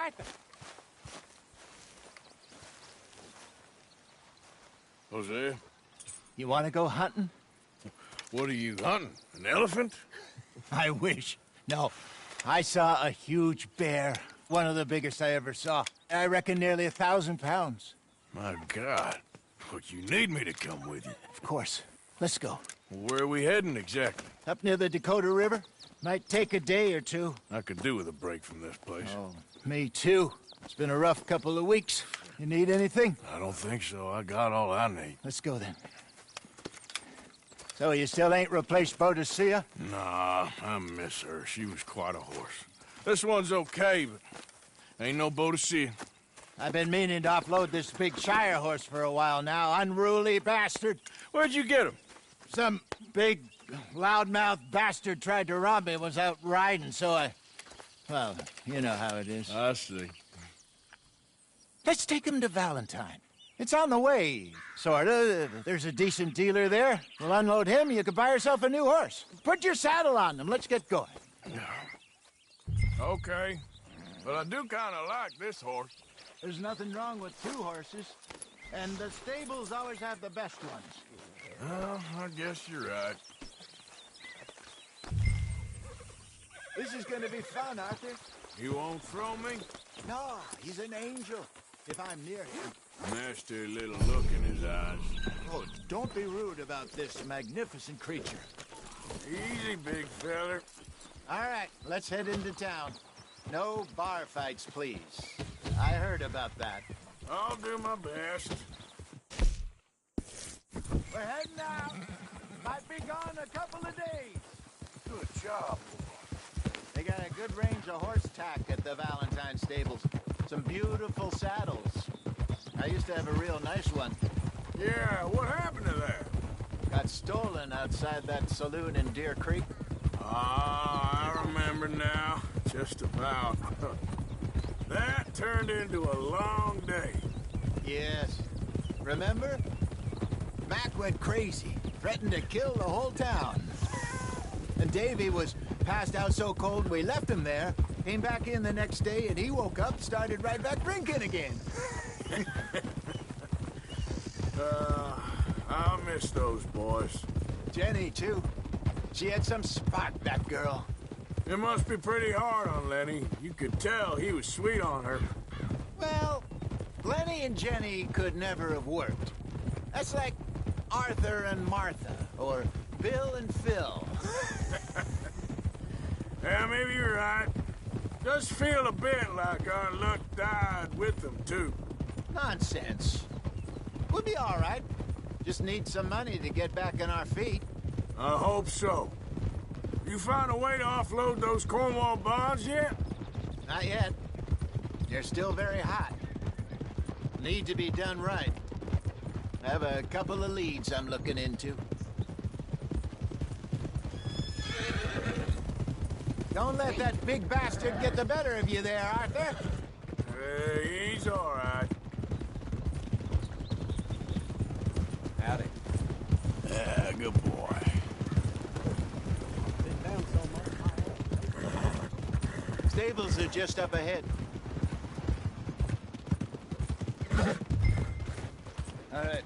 Arthur. Hosea, You want to go hunting? what are you hunting? An elephant? I wish. No, I saw a huge bear. One of the biggest I ever saw. I reckon nearly 1,000 pounds. My God. But you need me to come with you. Of course. Let's go. Where are we heading exactly? Up near the Dakota River. Might take a day or two. I could do with a break from this place. Oh, me too. It's been a rough couple of weeks. You need anything? I don't think so. I got all I need. Let's go then. So you still ain't replaced Boadicea? Nah, I miss her. She was quite a horse. This one's okay, but ain't no Boadicea. I've been meaning to offload this big Shire horse for a while now. Unruly bastard. Where'd you get him? Some big, loudmouth bastard tried to rob me. Was out riding, so I... Well, you know how it is. I see. Let's take him to Valentine. It's on the way, sorta. There's a decent dealer there. We'll unload him, you can buy yourself a new horse. Put your saddle on them, let's get going. Okay. But I do kind of like this horse. There's nothing wrong with two horses. And the stables always have the best ones. Well, I guess you're right. This is gonna be fun, Arthur. You won't throw me? No, he's an angel. If I'm near him. Nasty little look in his eyes. Oh, don't be rude about this magnificent creature. Easy, big feller. All right, let's head into town. No bar fights, please. I heard about that. I'll do my best. We're heading out. Might be gone a couple of days. Good job. They got a good range of horse tack at the Valentine stables. Some beautiful saddles. I used to have a real nice one. Yeah, what happened to that? Got stolen outside that saloon in Deer Creek. Ah, I remember now. Just about. That turned into a long day. Yes. Remember? Mac went crazy, threatened to kill the whole town. And Davy was passed out so cold we left him there, came back in the next day, and he woke up, started right back drinking again. I miss those boys. Jenny, too. She had some spark, that girl. It must be pretty hard on Lenny. You could tell he was sweet on her. Well, Lenny and Jenny could never have worked. That's like Arthur and Martha, or Bill and Phil. Yeah, maybe you're right. Does feel a bit like our luck died with them, too. Nonsense. We'll be all right. Just need some money to get back on our feet. I hope so. You found a way to offload those Cornwall bonds yet? Not yet. They're still very hot. Need to be done right. I have a couple of leads I'm looking into. Don't let that big bastard get the better of you there, Arthur. Hey, he's all right. Howdy. Yeah, good boy. Stables are just up ahead. All right.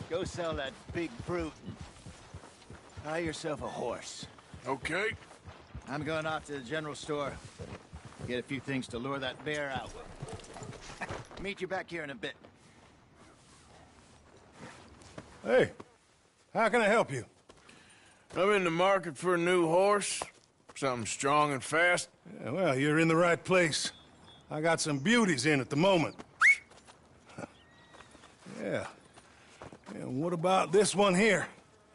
Go sell that big brute and buy yourself a horse. Okay. I'm going off to the general store. Get a few things to lure that bear out with. Meet you back here in a bit. Hey, how can I help you? I'm in the market for a new horse. Something strong and fast. Yeah, well, you're in the right place. I got some beauties in at the moment. Yeah. And what about this one here?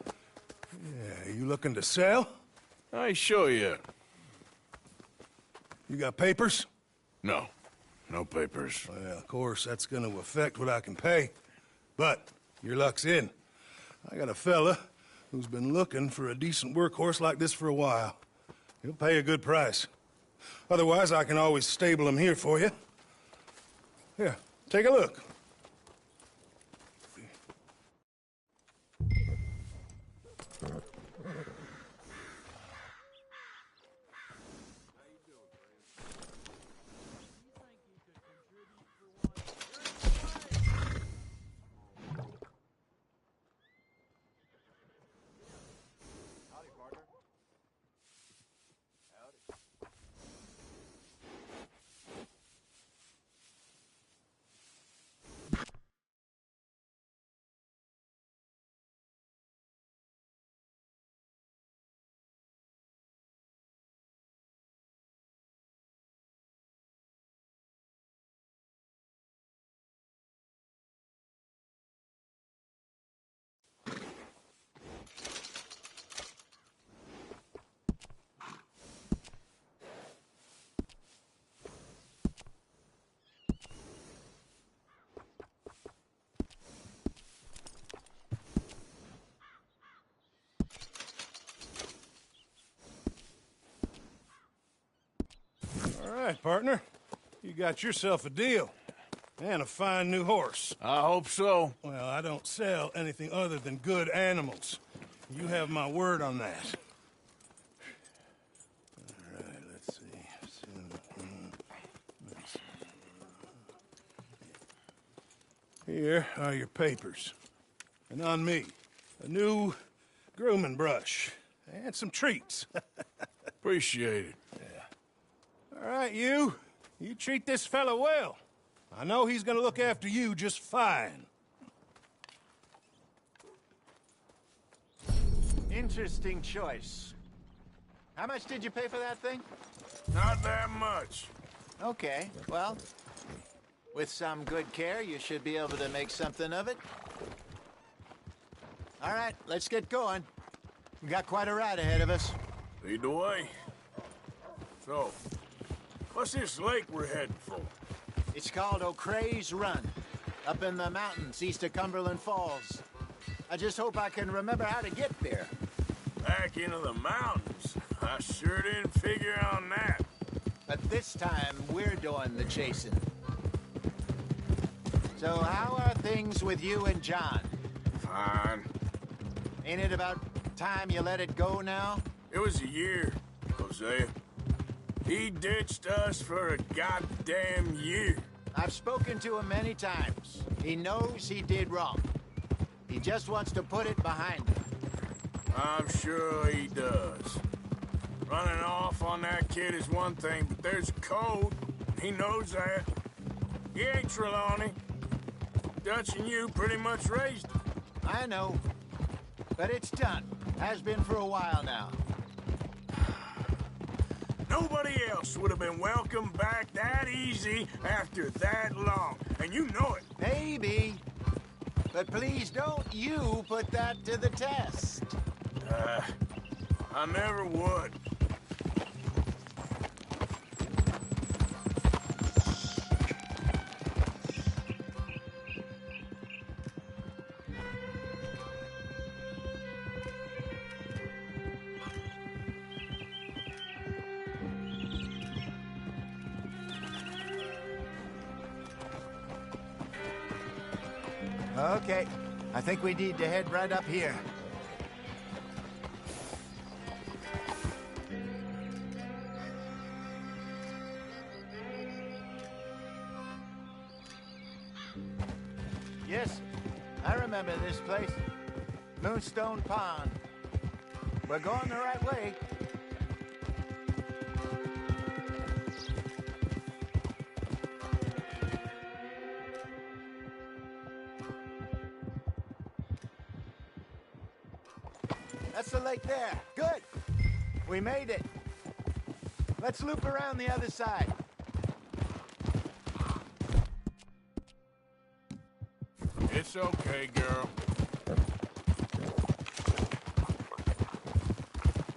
Yeah, you looking to sell? I ain't sure yet. You got papers? No. No papers. Well, of course, that's gonna affect what I can pay. But your luck's in. I got a fella who's been looking for a decent workhorse like this for a while. He'll pay a good price. Otherwise, I can always stable him here for you. Here, take a look. right, partner. You got yourself a deal. And a fine new horse. I hope so. Well, I don't sell anything other than good animals. You have my word on that. All right, let's see. Here are your papers. And on me, a new grooming brush and some treats. Appreciate it. All right, you treat this fella well. I know he's gonna look after you just fine. Interesting choice. How much did you pay for that thing? Not that much. Okay, well, with some good care, you should be able to make something of it. All right, let's get going. We got quite a ride ahead of us. Lead the way. So, what's this lake we're heading for? It's called O'Creagh's Run, up in the mountains east of Cumberland Falls. I just hope I can remember how to get there. Back into the mountains? I sure didn't figure on that. But this time, we're doing the chasing. So how are things with you and John? Fine. Ain't it about time you let it go now? It was a year, Hosea. He ditched us for a goddamn year. I've spoken to him many times. He knows he did wrong. He just wants to put it behind him. I'm sure he does. Running off on that kid is one thing, but there's a code. He knows that. He ain't Trelawney. Dutch and you pretty much raised him. I know. But it's done. Has been for a while now. Nobody else would have been welcomed back that easy after that long. And you know it. Maybe. But please don't you put that to the test. I never would. Okay. I think we need to head right up here. Yes, I remember this place. Moonstone Pond. We're going the right way. That's the lake there. Good. We made it. Let's loop around the other side. It's okay, girl.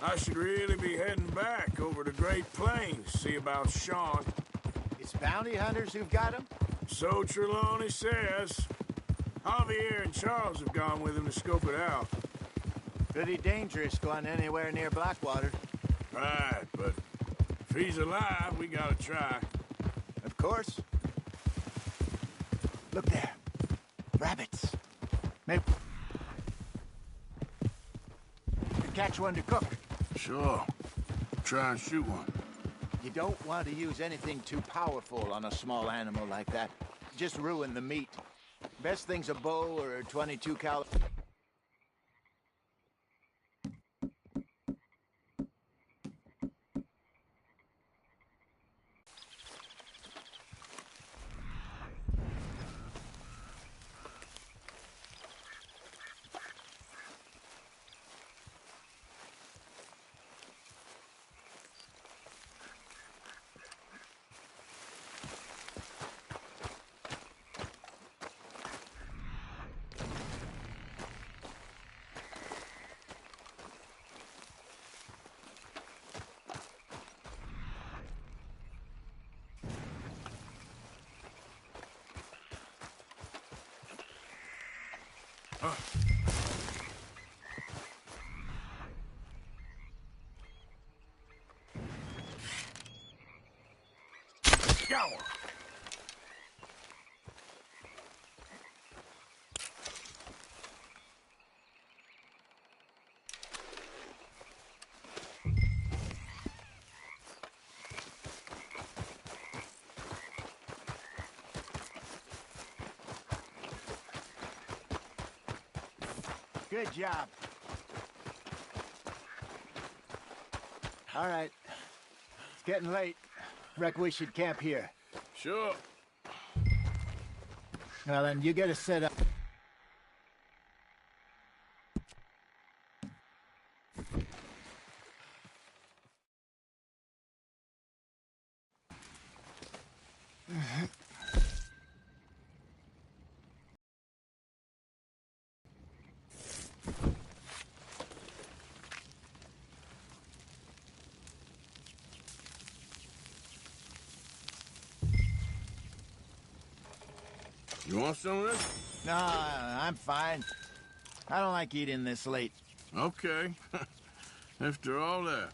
I should really be heading back over to Great Plains, see about Sean. It's bounty hunters who've got him? So Trelawney says. Javier and Charles have gone with him to scope it out. Pretty dangerous going anywhere near Blackwater. Right, but if he's alive, we gotta try. Of course. Look there. Rabbits. Maybe we could catch one to cook. Sure. Try and shoot one. You don't want to use anything too powerful on a small animal like that. Just ruin the meat. Best thing's a bow or a 22 caliber. Go! Good job. All right. It's getting late. Reckon we should camp here. Sure. Well, then you get us set up. You want some of this? No, I'm fine. I don't like eating this late. Okay. After all that.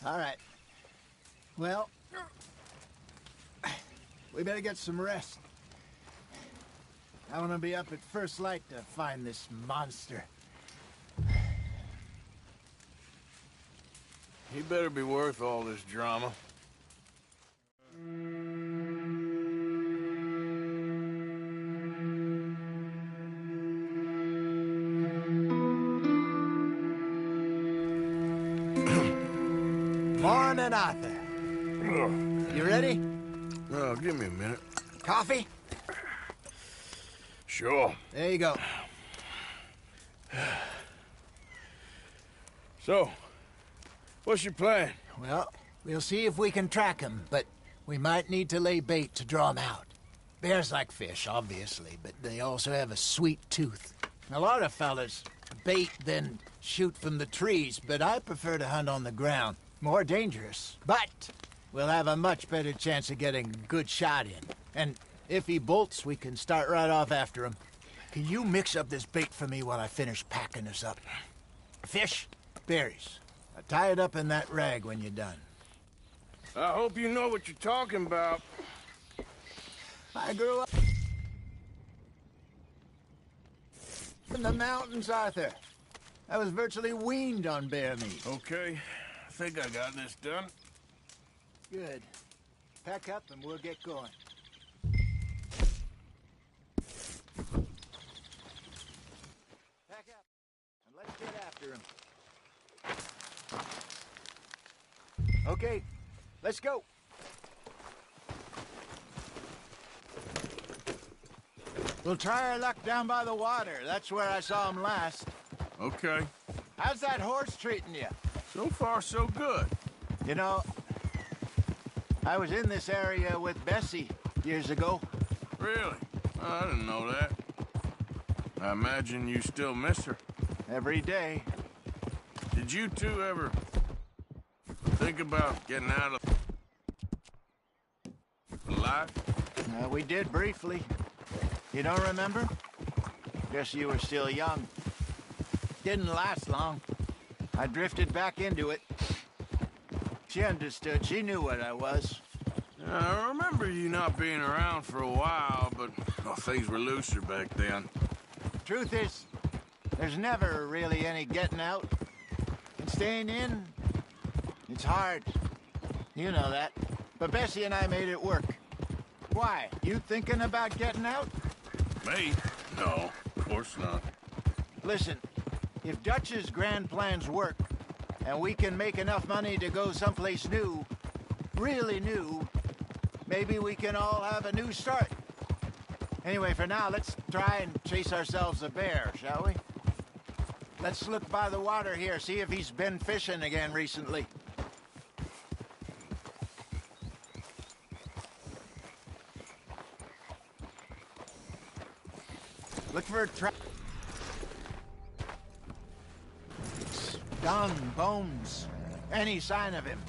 All right. Well, we better get some rest. I want to be up at first light to find this monster. He better be worth all this drama. Morning, Arthur. You ready? Oh, give me a minute. Coffee? Sure. There you go. So, what's your plan? Well, we'll see if we can track him, but we might need to lay bait to draw him out. Bears like fish, obviously, but they also have a sweet tooth. A lot of fellas bait, then shoot from the trees, but I prefer to hunt on the ground. More dangerous, but we'll have a much better chance of getting a good shot in. And if he bolts, we can start right off after him. Can you mix up this bait for me while I finish packing this up? Fish, berries. Tie it up in that rag when you're done. I hope you know what you're talking about. I grew up in the mountains, Arthur. I was virtually weaned on bear meat. Okay, I think I got this done. Good. Pack up and we'll get going. Pack up and let's get after him. Okay, let's go. We'll try our luck down by the water. That's where I saw him last. Okay. How's that horse treating you? So far, so good. You know, I was in this area with Bessie years ago. Really? I didn't know that. I imagine you still miss her. Every day. Did you two ever think about getting out of alive? We did briefly. You don't remember? Guess you were still young. Didn't last long. I drifted back into it. She understood. She knew what I was. I remember you not being around for a while, but well, things were looser back then. Truth is, there's never really any getting out. And staying in, it's hard. You know that. But Bessie and I made it work. Why? You thinking about getting out? Me? No, of course not. Listen, if Dutch's grand plans work, and we can make enough money to go someplace new, really new, maybe we can all have a new start. Anyway, for now, let's try and chase ourselves a bear, shall we? Let's look by the water here, see if he's been fishing again recently. Look for a trap. Dung, bones, any sign of him.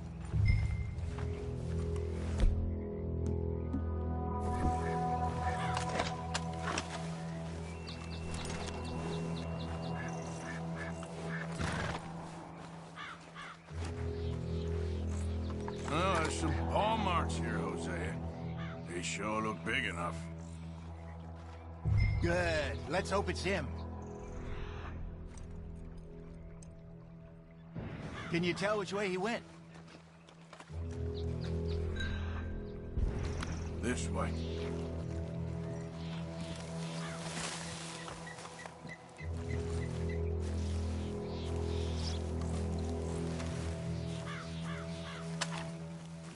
Well, there's some paw marks here, Jose. They sure look big enough. Good. Let's hope it's him. Can you tell which way he went? This way.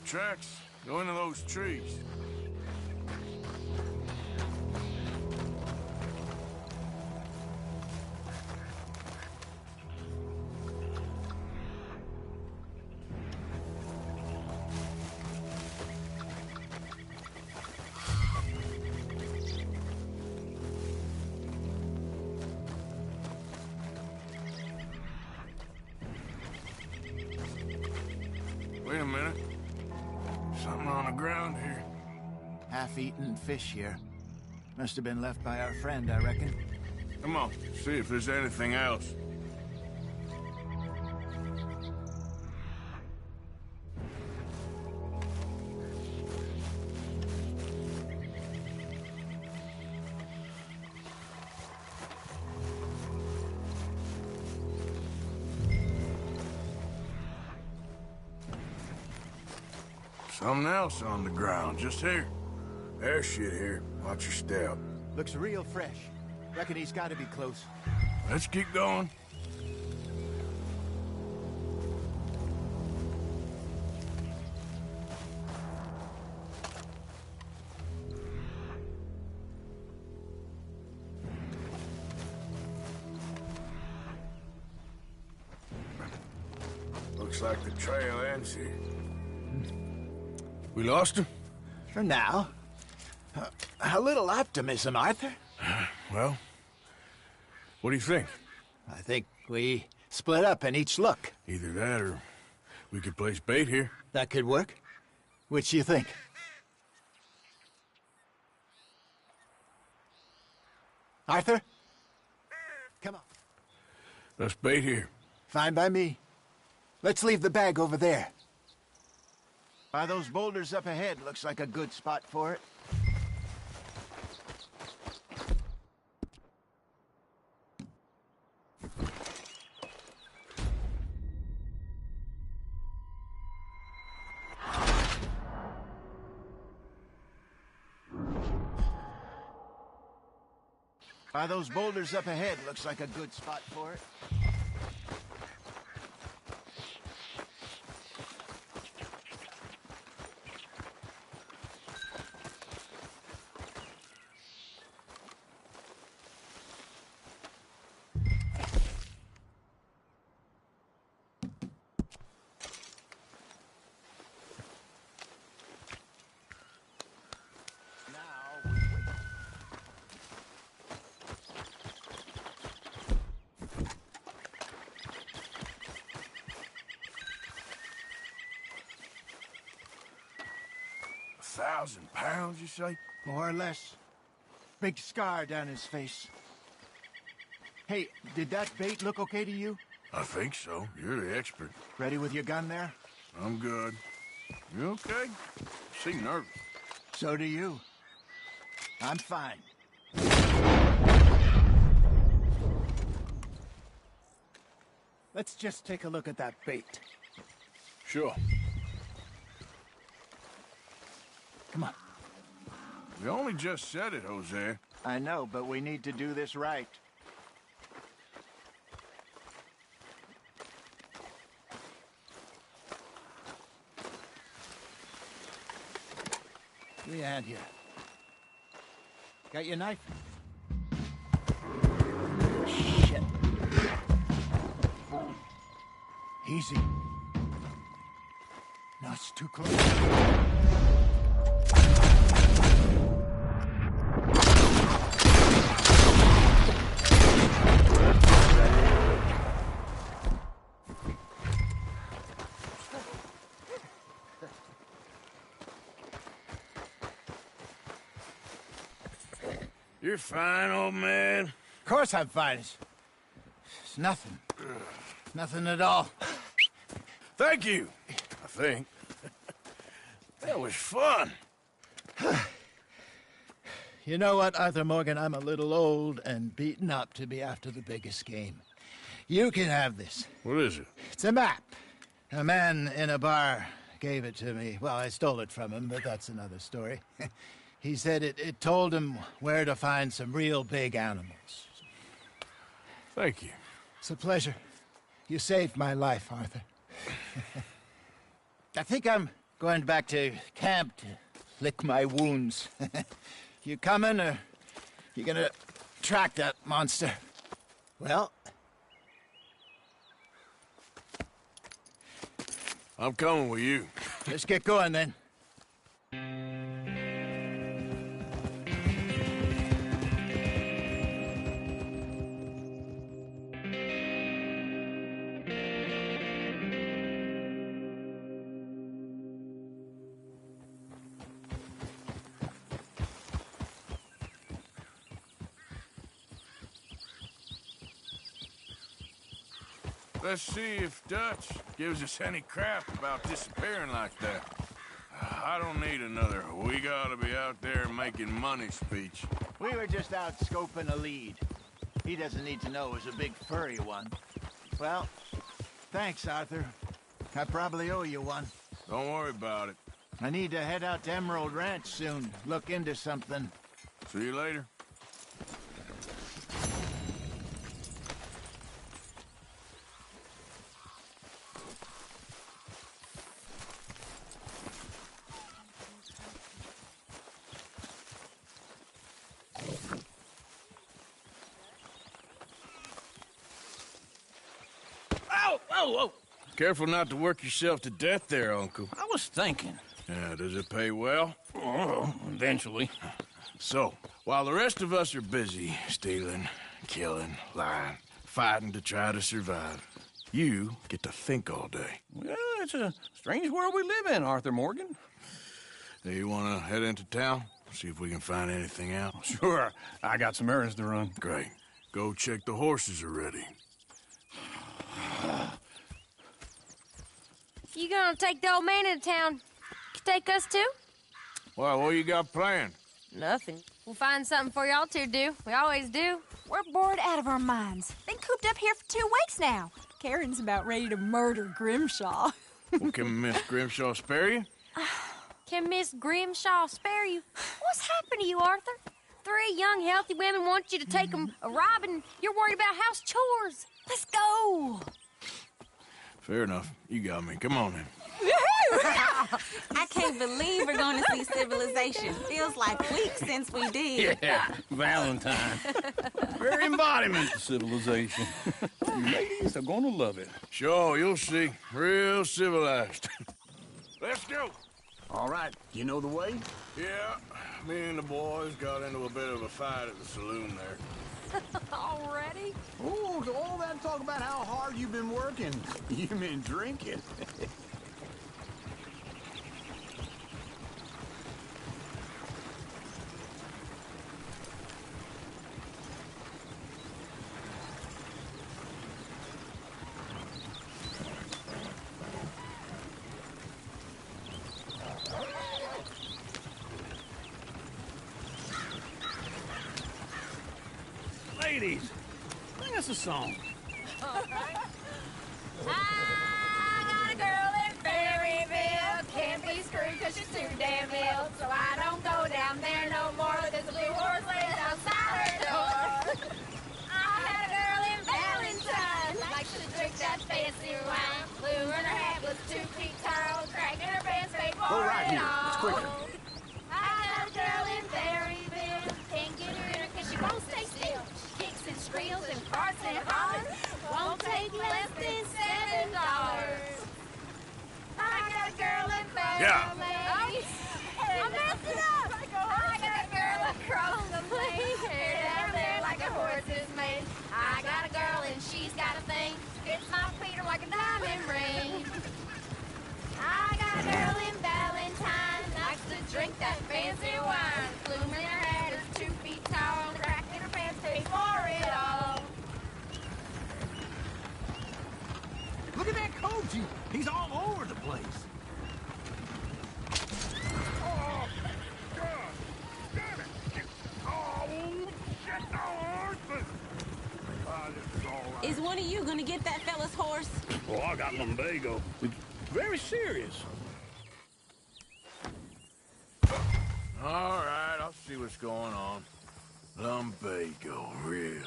Tracks go into those trees. Wait a minute. Something on the ground here. Half-eaten fish here. Must have been left by our friend, I reckon. Come on, see if there's anything else. Something else on the ground, just here. There's shit here. Watch your step. Looks real fresh. Reckon he's got to be close. Let's keep going. Looks like the trail ends here. We lost him? For now. A little optimism, Arthur. Well, what do you think? I think we split up and each look. Either that or we could place bait here. That could work. Which do you think? Arthur? Come on. Let's bait here. Fine by me. Let's leave the bag over there. By those boulders up ahead, looks like a good spot for it. By those boulders up ahead, looks like a good spot for it. £1,000, you say? More or less. Big scar down his face. Hey, did that bait look okay to you? I think so. You're the expert. Ready with your gun there? I'm good. You okay? You seem nervous. So do you. I'm fine. Let's just take a look at that bait. Sure. Come on. We only just said it, Jose. I know, but we need to do this right. Give me a hand here. Got your knife? Shit. Easy. No, it's too close. You're fine, old man. Of course I'm fine. It's nothing. Nothing at all. Thank you, I think. That was fun. You know what, Arthur Morgan? I'm a little old and beaten up to be after the biggest game. You can have this. What is it? It's a map. A man in a bar gave it to me. Well, I stole it from him, but that's another story. He said it told him where to find some real big animals. Thank you. It's a pleasure. You saved my life, Arthur. I think I'm going back to camp to lick my wounds. You coming, or you gonna track that monster? Well... I'm coming with you. let's get going, then. Let's see if Dutch gives us any crap about disappearing like that. I don't need another "we gotta be out there making money" speech. We were just out scoping a lead. He doesn't need to know it was a big furry one. Well, thanks, Arthur. I probably owe you one. Don't worry about it. I need to head out to Emerald Ranch soon. Look into something. See you later. Whoa! Careful not to work yourself to death there, Uncle. I was thinking. Yeah, does it pay well? Oh, eventually. So, while the rest of us are busy stealing, killing, lying, fighting to try to survive, you get to think all day. Well, it's a strange world we live in, Arthur Morgan. Do you want to head into town? See if we can find anything out? Sure, I got some errands to run. Great. Go check the horses are ready. You gonna take the old man into town? Take us too? Well, what you got planned? Nothing. We'll find something for y'all to do. We always do. We're bored out of our minds. Been cooped up here for 2 weeks now. Karen's about ready to murder Grimshaw. Well, can Miss Grimshaw spare you? Can Miss Grimshaw spare you? What's happened to you, Arthur? 3 young, healthy women want you to take them a robbing. You're worried about house chores. Let's go. Fair enough. You got me. Come on, then. I can't believe we're going to see civilization. Feels like weeks since we did. Yeah, Valentine. Very embodiment of civilization. You ladies are gonna love it. Sure, you'll see. Real civilized. Let's go. All right, you know the way? Yeah, me and the boys got into a bit of a fight at the saloon there. Already? Oh, so all that talk about how hard you've been working. You've been drinking. Ladies, sing us a song. I got a girl in Berryville. Can't be screwed 'cause she's too damn ill. So I don't go down there no more. There's a blue horse laid outside her door. I had a girl in Valentine. Likes to drink that fancy wine. Blue and her hat was 2 feet tall. Cracking her pants paid for Go right it here. all. It's quicker. I got a girl in Berryville. Can't get her in her 'cause she won't stay still. Kicks and squeals and farts and hollers. Won't take less than $7. I got a girl in Valley. Yeah. I messed it up. I got a girl across the plain. Hair down there like a horse's mane. I got a girl and she's got a thing. Fits my feet like a diamond ring. I got a girl in Valentine. Likes to drink that fancy wine. Bloom in her hat is 2 feet tall. Crack in her pants, pay for it all. Look at that coat. He's all over the place. Is one of you gonna get that fella's horse? Oh, I got lumbago. It's very serious. All right, I'll see what's going on. Lumbago, really?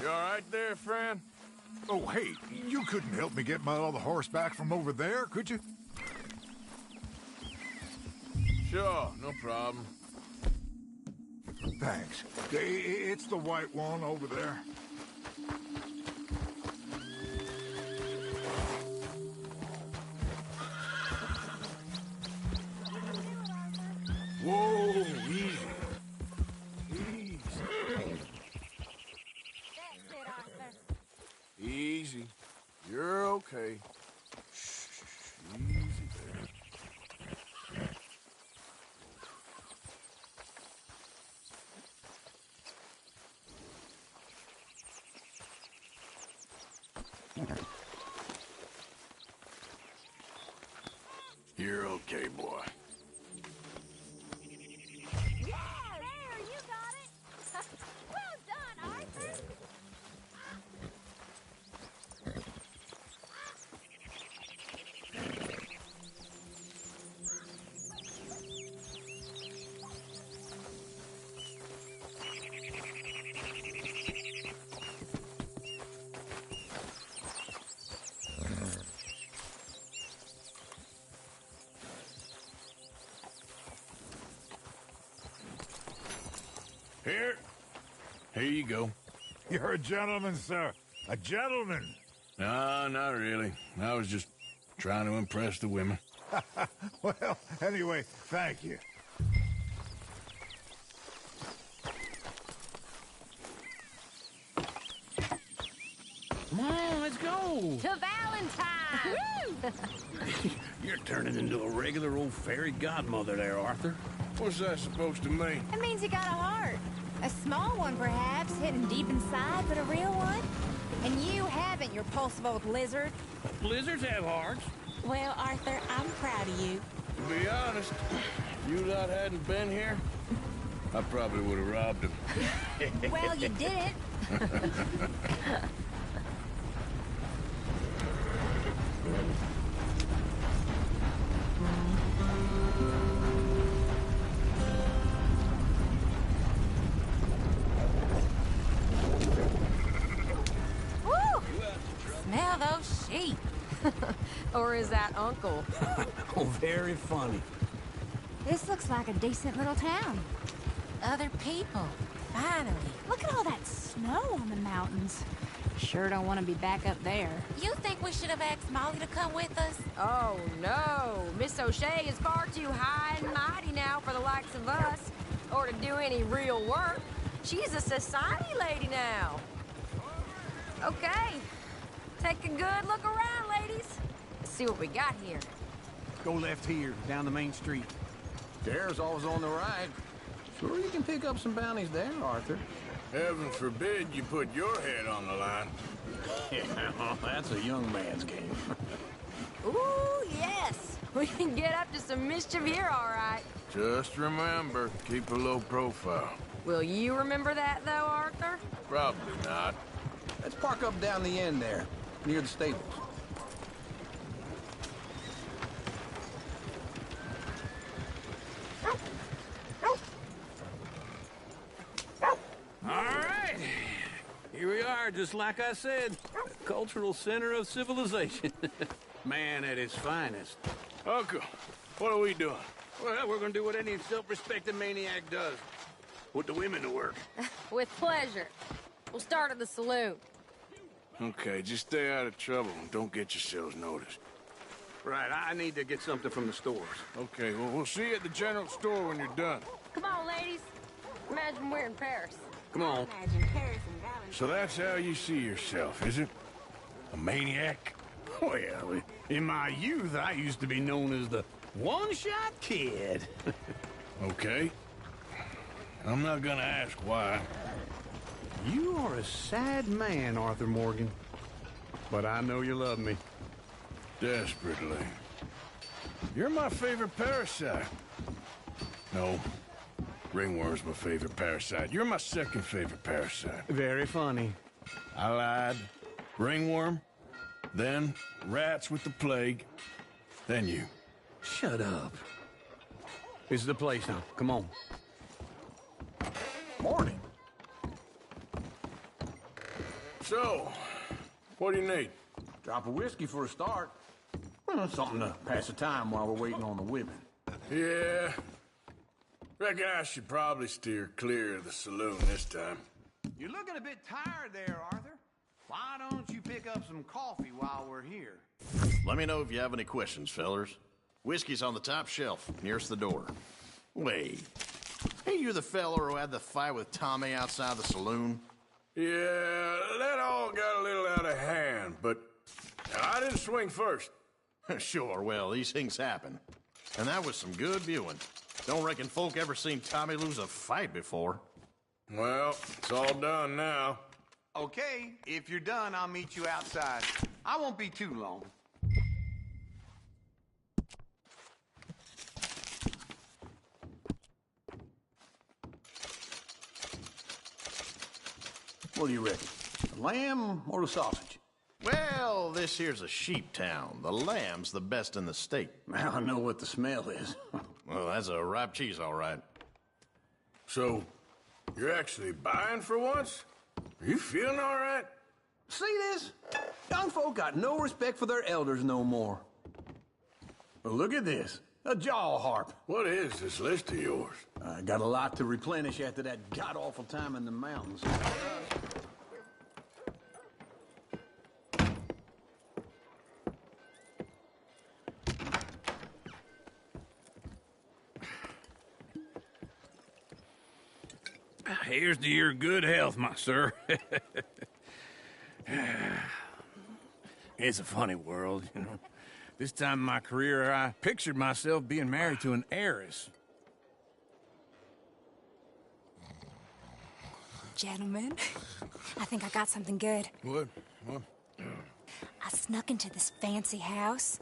You all right there, friend? Oh, hey, you couldn't help me get my other horse back from over there, could you? Sure, no problem. Thanks. It's the white one over there. Whoa, easy. Easy. That's it, Arthur. Easy. You're okay. Shh, easy there. You're okay, boy. Yeah, there, you got it. Well done, Arthur. Here you go. You're a gentleman, sir. A gentleman. No, not really. I was just trying to impress the women. Well, anyway, thank you. Come on, let's go. To Valentine. You're turning into a regular old fairy godmother there, Arthur. What's that supposed to mean? It means you got a heart. A small one, perhaps, hidden deep inside, but a real one. And you haven't, you repulsive old lizard. Blizzards have hearts. Well, Arthur, I'm proud of you. To be honest, if you lot hadn't been here, I probably would have robbed him. Well, you didn't. Woo! Smell those sheep. Or is that Uncle? Oh, very funny. This looks like a decent little town. Other people. Finally. Look at all that snow on the mountains. Sure don't want to be back up there. You think we should have asked Molly to come with us? Oh, no. Miss O'Shea is far too high and mighty now for the likes of us, or to do any real work. She's a society lady now. Okay. Take a good look around, ladies. See what we got here. Go left here, down the main street. There's always on the right. Sure you can pick up some bounties there, Arthur. Heaven forbid you put your head on the line. Yeah, well, that's a young man's game. Ooh, yes. We can get up to some mischief here, all right. Just remember, keep a low profile. Will you remember that, though, Arthur? Probably not. Let's park up down the end there, near the stables. All right. Here we are, just like I said. The cultural center of civilization. Man at its finest. Uncle, what are we doing? Well, we're gonna do what any self-respecting maniac does. Put the women to work. With pleasure. We'll start at the saloon. Okay, just stay out of trouble and don't get yourselves noticed. Right, I need to get something from the stores. Okay, well, we'll see you at the general store when you're done. Come on, ladies. Imagine we're in Paris. Come on. Imagine Paris and Valentine. So that's how you see yourself, is it? A maniac? Well, in my youth, I used to be known as the one-shot kid. Okay. I'm not gonna ask why. You are a sad man, Arthur Morgan. But I know you love me. Desperately. You're my favorite parasite. No. Ringworm's my favorite parasite. You're my second favorite parasite. Very funny. I lied. Ringworm, then rats with the plague, then you. Shut up. This is the place now. Come on. Morning. So, what do you need? Drop of whiskey for a start. Something to pass the time while we're waiting on the women. Yeah. Reckon I should probably steer clear of the saloon this time. You're looking a bit tired there, Arthur. Why don't you pick up some coffee while we're here? Let me know if you have any questions, fellers. Whiskey's on the top shelf, nearest the door. Wait. Hey, you the feller who had the fight with Tommy outside the saloon? Yeah, that all got a little out of hand, but I didn't swing first. Sure, well, these things happen. And that was some good viewing. Don't reckon folk ever seen Tommy lose a fight before. Well, it's all done now. Okay, if you're done, I'll meet you outside. I won't be too long. What do you reckon? The lamb or the sausage? Well, this here's a sheep town. The lamb's the best in the state. Now I know what the smell is. Well, that's a ripe cheese, all right. So, you're actually buying for once? Are you feeling all right? See this? Young folk got no respect for their elders no more. But look at this. A jaw harp. What is this list of yours? I got a lot to replenish after that god-awful time in the mountains. Here's to your good health, my sir. It's a funny world, you know. This time in my career, I pictured myself being married to an heiress. Gentlemen, I think I got something good. What? I snuck into this fancy house.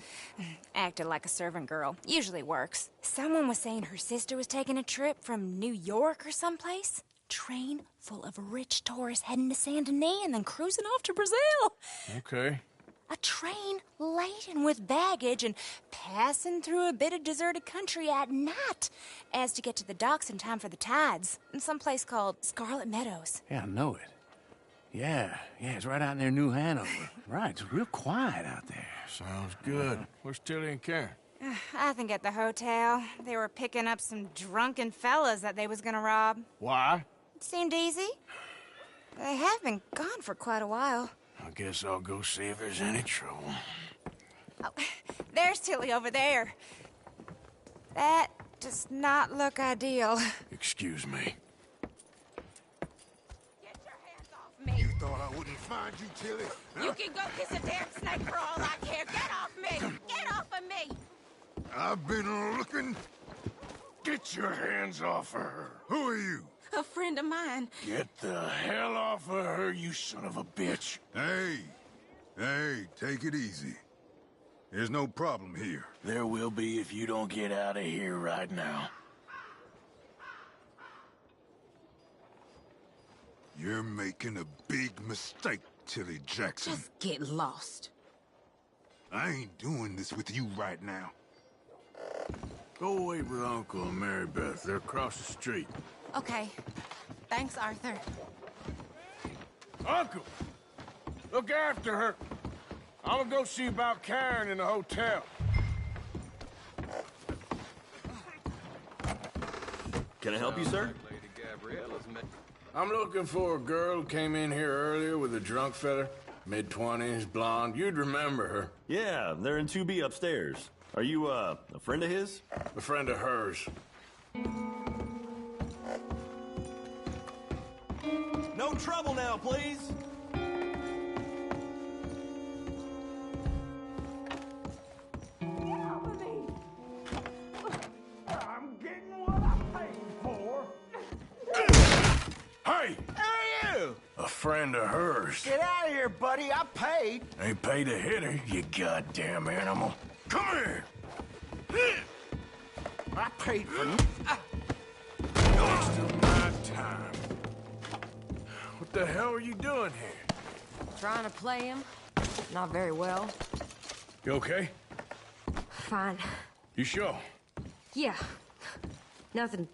Acted like a servant girl. Usually works. Someone was saying her sister was taking a trip from New York or someplace. Train full of rich tourists heading to Saint Denis and then cruising off to Brazil. Okay. A train laden with baggage and passing through a bit of deserted country at night as to get to the docks in time for the tides in some place called Scarlet Meadows. Yeah, I know it. Yeah, it's right out near New Hanover. Right, it's real quiet out there. Sounds good. Where's Tilly and Karen? I think at the hotel. They were picking up some drunken fellas that they was gonna rob. Why? It seemed easy. They have been gone for quite a while. I guess I'll go see if there's any trouble. Oh, there's Tilly over there. That does not look ideal. Excuse me. Get your hands off me. You thought I wouldn't find you, Tilly? You can go kiss a damn snake for all I care. Get off me! Get off of me! I've been looking. Get your hands off of her. Who are you? A friend of mine. Get the hell off of her, you son of a bitch. Hey, take it easy. There's no problem here. There will be if you don't get out of here right now. You're making a big mistake, Tilly Jackson. Just get lost. I ain't doing this with you right now. Go wait with Uncle and Mary Beth. They're across the street. Okay. Thanks, Arthur. Uncle! Look after her. I'm gonna go see about Karen in the hotel. Can I help you, sir? I'm looking for a girl who came in here earlier with a drunk fella. Mid-20s, blonde. You'd remember her. Yeah, they're in 2B upstairs. Are you, a friend of his? A friend of hers. No trouble now, please! I'm getting what I paid for. Hey! Who are you? A friend of hers. Get out of here, buddy. I paid. Ain't paid to hit her, you goddamn animal. Come here! I paid for... Wasting my time. What the hell are you doing here? Trying to play him. Not very well. You okay? Fine. You sure? Yeah. Nothing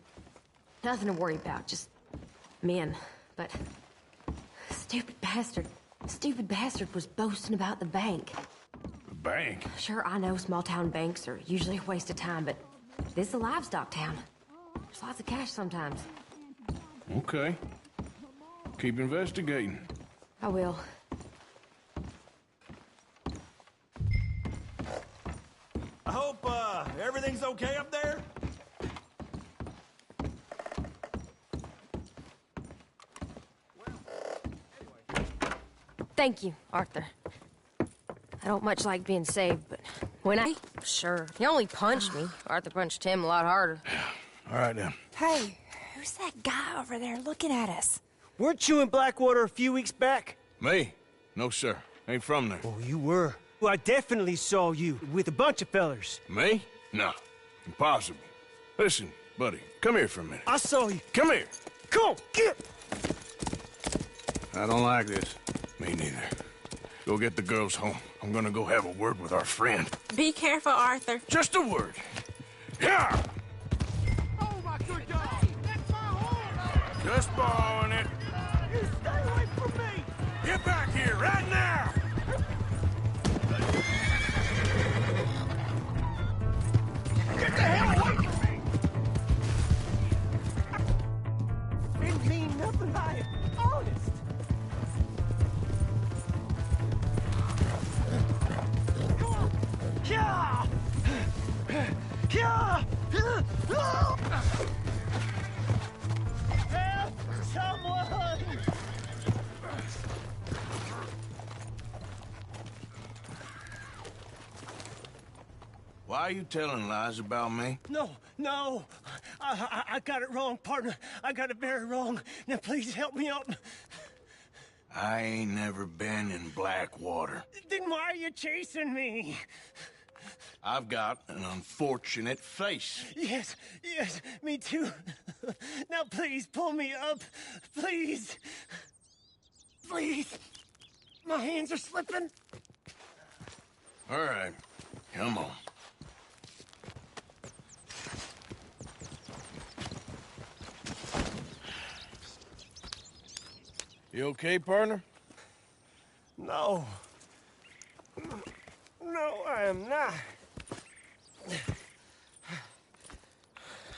to worry about. Just men. But stupid bastard was boasting about the bank. The bank? Sure, I know small town banks are usually a waste of time, but this is a livestock town. There's lots of cash sometimes. Okay. Keep investigating. I will. I hope, everything's okay up there? Thank you, Arthur. I don't much like being saved, but when Sure. He only punched me. Arthur punched him a lot harder. All right, then. Hey, who's that guy over there looking at us? Weren't you in Blackwater a few weeks back? Me? No, sir. Ain't from there. Oh, you were. Well, I definitely saw you with a bunch of fellers. Me? No. Impossible. Listen, buddy, come here for a minute. I saw you. Come here. Come on, get! I don't like this. Me neither. Go get the girls home. I'm gonna go have a word with our friend. Be careful, Arthur. Just a word. Yeah! Oh, my good God! That's my horse! Just borrowing it. You stay away from me! Get back here, right now! Get the hell away from me! Didn't mean nothing by it. Honest. Come on. Yeah! Yeah! Help someone! Why are you telling lies about me? No. I got it wrong, partner. I got it very wrong. Now, please help me up. I ain't never been in Blackwater. Then why are you chasing me? I've got an unfortunate face. Yes, me too. Now, please, pull me up. Please. Please. My hands are slipping. All right, come on. You okay, partner? No. No, I am not.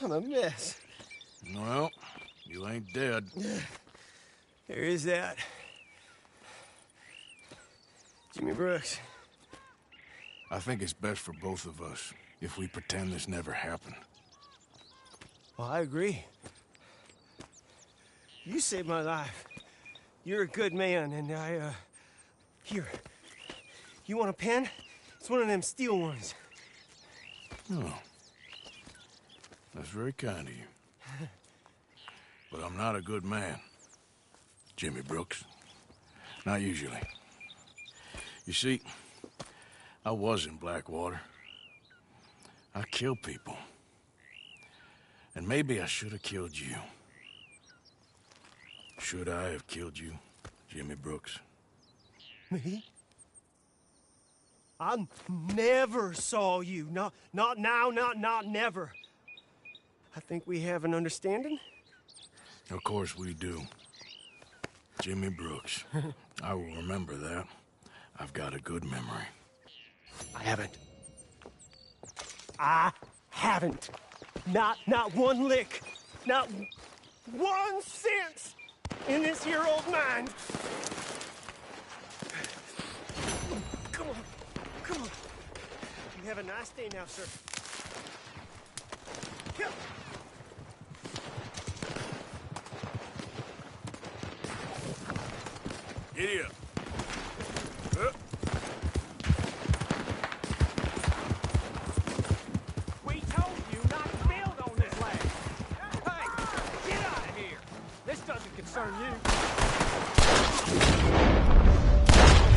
I'm a mess. Well, you ain't dead. There is that. Jimmy Brooks. I think it's best for both of us if we pretend this never happened. Well, I agree. You saved my life. You're a good man, and Here. You want a pen? It's one of them steel ones. Oh. That's very kind of you. But I'm not a good man, Jimmy Brooks. Not usually. You see, I was in Blackwater. I killed people. And maybe I should have killed you. Should I have killed you, Jimmy Brooks? Me? I never saw you. Not now, not never. I think we have an understanding. Of course we do. Jimmy Brooks. I will remember that. I've got a good memory. I haven't. Not one lick. Not 1 cent in this here old mine. Come on. You have a nice day now, sir. Come. Giddy up. We told you not to build on this land. Hey, get out of here. This doesn't concern you.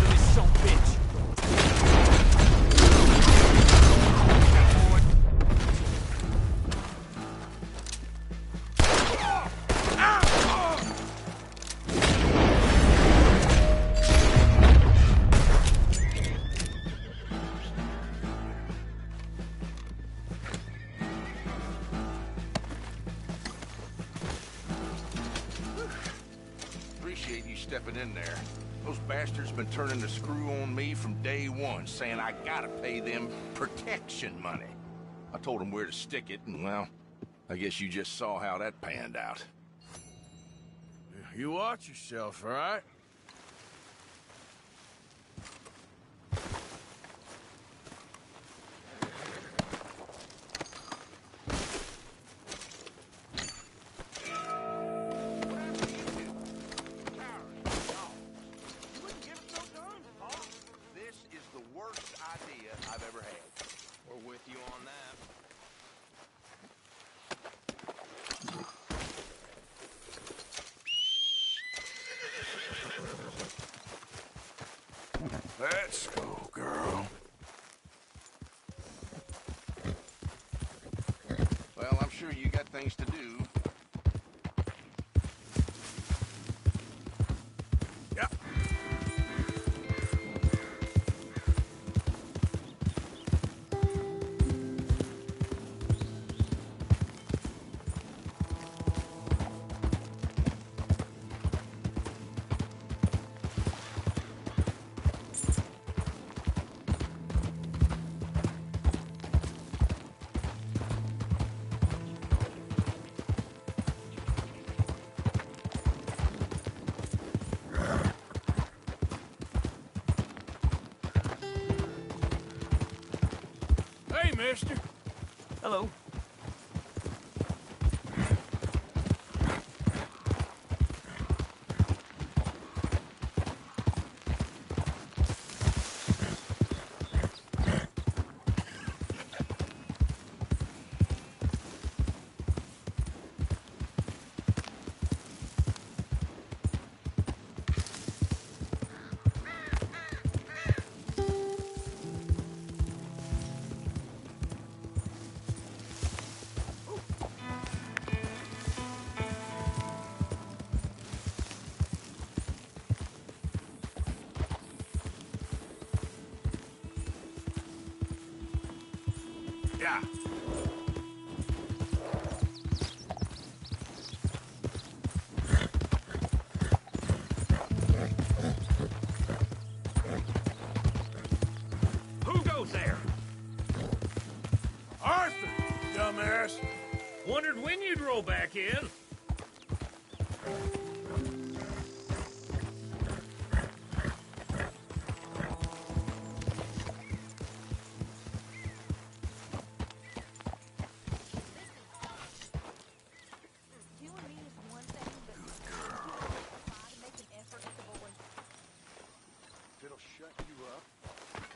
This son of a bitch. stepping in there. Those bastards been turning the screw on me from day one, saying I gotta pay them protection money. I told them where to stick it, and well, I guess you just saw how that panned out. You watch yourself, all right? This is the worst idea I've ever had. We're with you on that. Let's go, girl. Well, I'm sure you got things to do. Yeah. Hey, mister. Hello. Yeah. Who goes there? Arthur, dumbass. Wondered when you'd roll back in. If it'll shut you up,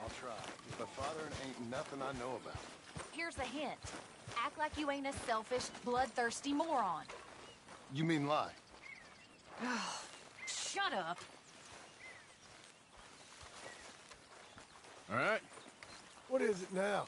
I'll try. But father ain't nothing I know about. Here's a hint. Act like you ain't a selfish, bloodthirsty moron. You mean lie? Shut up. All right. What is it now?